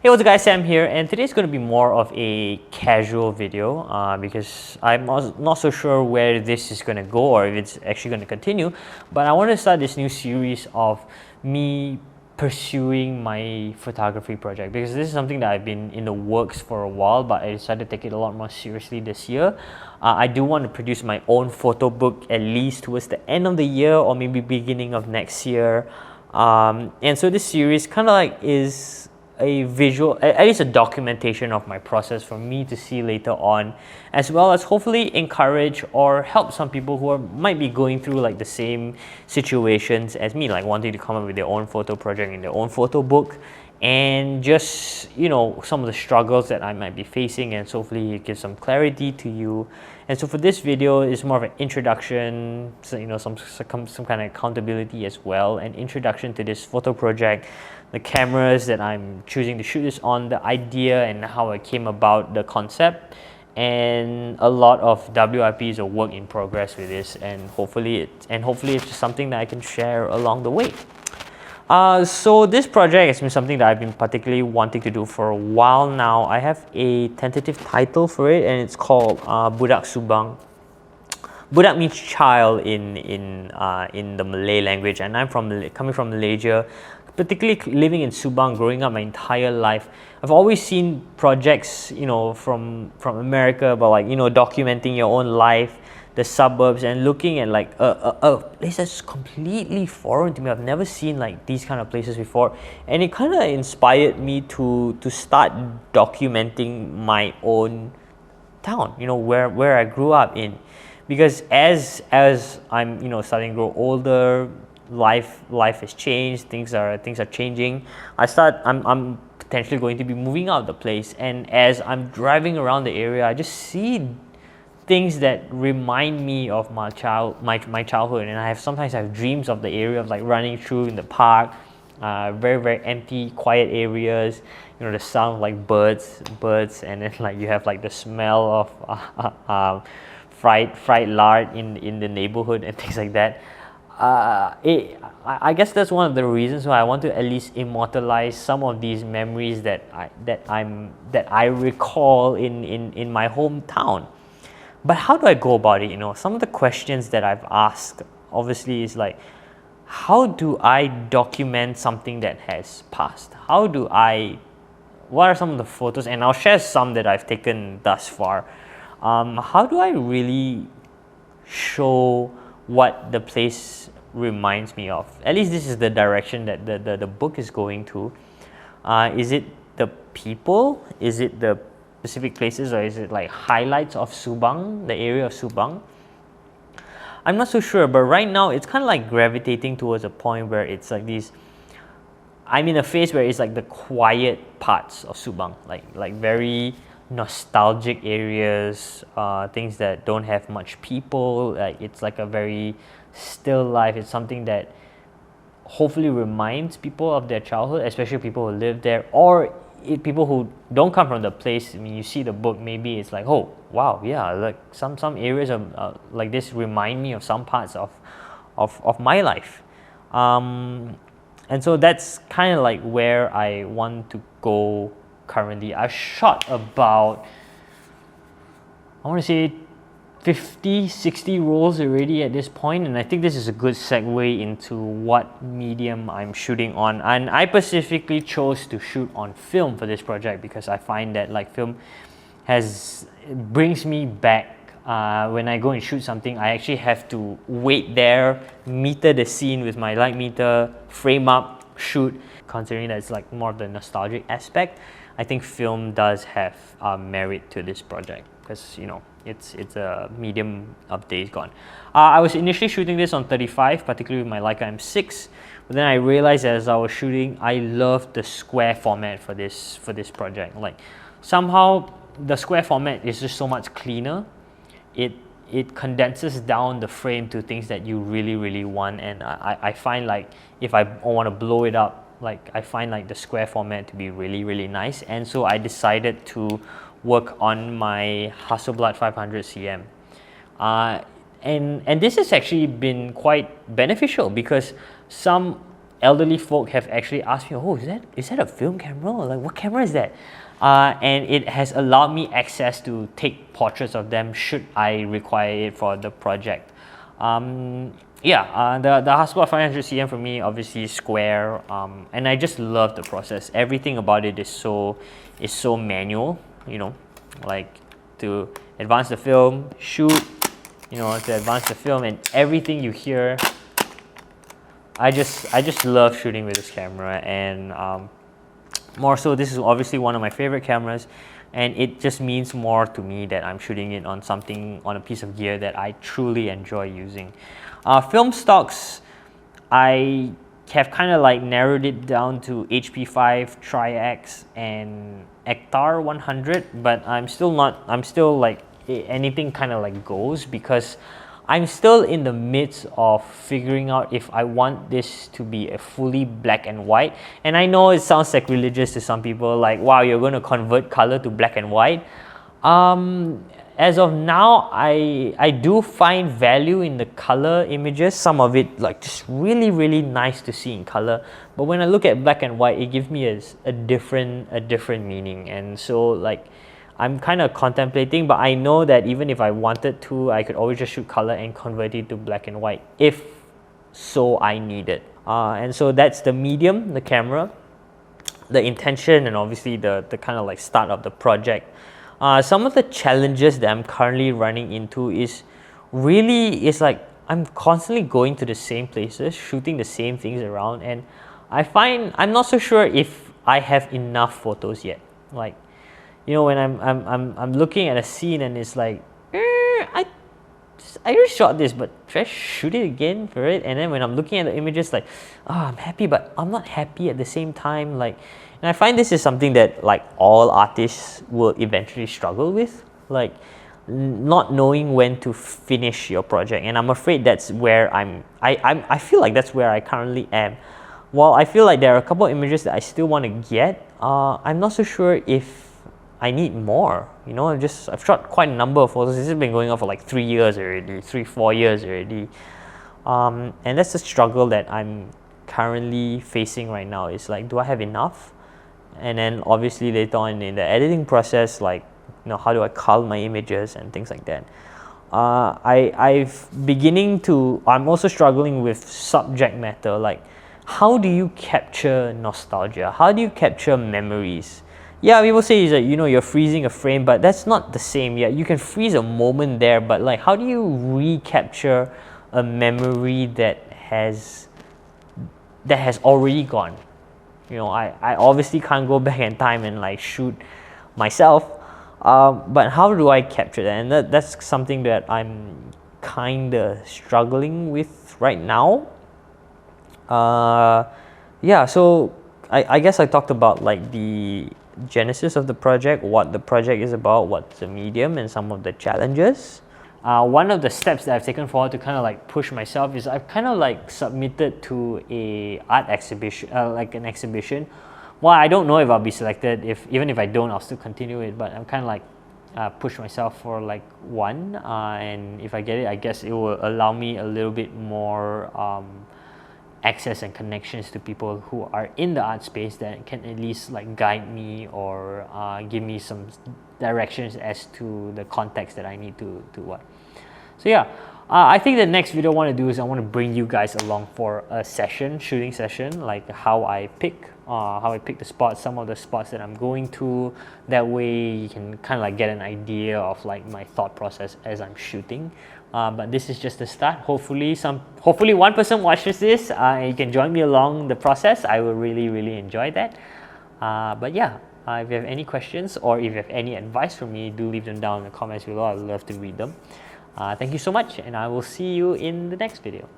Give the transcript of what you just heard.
Hey, what's up guys, Sam here, and today's going to be more of a casual video because I'm not so sure where this is going to go or if it's actually going to continue, but I want to start this new series of me pursuing my photography project because this is something that I've been in the works for a while, but I decided to take it a lot more seriously this year. I do want to produce my own photo book at least towards the end of the year or maybe beginning of next year. And so this series kind of like is a visual, at least a documentation of my process for me to see later on, as well as hopefully encourage or help some people who might be going through like the same situations as me, like wanting to come up with their own photo project and their own photo book, and just, you know, some of the struggles that I might be facing, and so hopefully it gives some clarity to you. And so for this video, it's more of an introduction, so, you know, some kind of accountability as well, an introduction to this photo project, the cameras that I'm choosing to shoot this on, the idea and how I came about the concept, and a lot of WIPs or work in progress with this, and hopefully it's just something that I can share along the way. So this project has been something that I've been particularly wanting to do for a while now. I have a tentative title for it, and it's called Budak Subang. Budak means child in the Malay language, and I'm coming from Malaysia, particularly living in Subang, growing up my entire life. I've always seen projects, you know, from America, but like, you know, documenting your own life, the suburbs, and looking at like a place that's completely foreign to me. I've never seen like these kind of places before, and it kind of inspired me to start documenting my own town, you know, where I grew up in, because as I'm, you know, starting to grow older, life has changed, things are changing. I'm potentially going to be moving out of the place, and as I'm driving around the area, I just see things that remind me of my childhood, and sometimes I have dreams of the area, of like running through in the park, very empty, quiet areas, you know, the sound of like birds, and then like you have like the smell of fried lard in the neighborhood and things like that. I guess that's one of the reasons why I want to at least immortalize some of these memories that I recall in my hometown. But how do I go about it? You know, some of the questions that I've asked obviously is like, how do I document something that has passed? What are some of the photos? And I'll share some that I've taken thus far. How do I really show what the place reminds me of? At least this is the direction that the book is going to. Is it the people? Is it the specific places, or is it like highlights of Subang, the area of Subang? I'm not so sure, but right now it's kind of like gravitating towards a point where it's like these, I'm in a phase where it's like the quiet parts of Subang, like very nostalgic areas, things that don't have much people. Like it's like a very still life. It's something that hopefully reminds people of their childhood, especially people who live there, or people who don't come from the place. I mean, you see the book, maybe it's like, oh wow, yeah, like some areas of like this remind me of some parts of my life, and so that's kind of like where I want to go currently. I've shot about, I want to say 50-60 rolls already at this point, and I think this is a good segue into what medium I'm shooting on. And I specifically chose to shoot on film for this project because I find that like film brings me back. When I go and shoot something, I actually have to wait there, meter the scene with my light meter, frame up, shoot. Considering that it's like more of the nostalgic aspect, I think film does have merit to this project because, you know, it's a medium of days gone. I was initially shooting this on 35, particularly with my Leica M6, but then I realized as I was shooting, I loved the square format for this project. Like somehow the square format is just so much cleaner. It condenses down the frame to things that you really want, and I find like if I want to blow it up, like I find like the square format to be really nice, and so I decided to work on my Hasselblad 500 cm, and this has actually been quite beneficial because some elderly folk have actually asked me, oh, is that a film camera? Like, what camera is that? And it has allowed me access to take portraits of them should I require it for the project. The Hasselblad 500 cm for me obviously is square, and I just love the process. Everything about it is so manual, you know, like to advance the film, shoot, you know, to advance the film, and everything you hear. I just love shooting with this camera, and more so, this is obviously one of my favorite cameras, and it just means more to me that I'm shooting it on something, on a piece of gear that I truly enjoy using. Film stocks, I have kind of like narrowed it down to HP5, Tri-X, and Ektar 100, but I'm still like anything kind of like goes, because I'm still in the midst of figuring out if I want this to be a fully black and white. And I know it sounds sacrilegious to some people, like, wow, you're going to convert color to black and white. As of now, I do find value in the color images. Some of it like just really, really nice to see in color. But when I look at black and white, it gives me a different meaning. And so like, I'm kind of contemplating, but I know that even if I wanted to, I could always just shoot color and convert it to black and white if so I need it. And so that's the medium, the camera, the intention, and obviously the kind of like start of the project. Some of the challenges that I'm currently running into is like I'm constantly going to the same places, shooting the same things around, and I find I'm not so sure if I have enough photos yet. Like, you know, when I'm looking at a scene and it's like, I already shot this, but should I shoot it again for it? And then when I'm looking at the images, like, oh, I'm happy, but I'm not happy at the same time. Like, and I find this is something that like all artists will eventually struggle with, like not knowing when to finish your project. And I'm afraid that's where I feel like that's where I currently am. While I feel like there are a couple of images that I still want to get, I'm not so sure if I need more. You know, I've shot quite a number of photos. This has been going on for like 3 years already, 4 years already. And that's the struggle that I'm currently facing right now. Is like, do I have enough? And then obviously later on in the editing process, like, you know, how do I cull my images and things like that. I'm also struggling with subject matter. Like, how do you capture nostalgia? How do you capture memories? Yeah, people say is that, you know, you're freezing a frame, but that's not the same. Yeah, you can freeze a moment there, but like, how do you recapture a memory that has already gone? You know, I obviously can't go back in time and like shoot myself, but how do I capture that? And that's something that I'm kind of struggling with right now. Yeah, so I guess I talked about like the genesis of the project, what the project is about, what's the medium, and some of the challenges. One of the steps that I've taken forward to kind of like push myself is I've kind of like submitted to a art exhibition, like an exhibition. Well, I don't know if I'll be selected. Even if I don't, I'll still continue it. But I'm kind of like push myself for like one, and if I get it, I guess it will allow me a little bit more access and connections to people who are in the art space that can at least like guide me or give me some directions as to the context that I need to what. So yeah, I think the next video I want to do is I want to bring you guys along for a shooting session, like how I pick the spots, some of the spots that I'm going to. That way you can kind of like get an idea of like my thought process as I'm shooting. But this is just the start. Hopefully one person watches this and you can join me along the process. I will really enjoy that. But yeah, if you have any questions or if you have any advice for me, do leave them down in the comments below. I would love to read them. Thank you so much, and I will see you in the next video.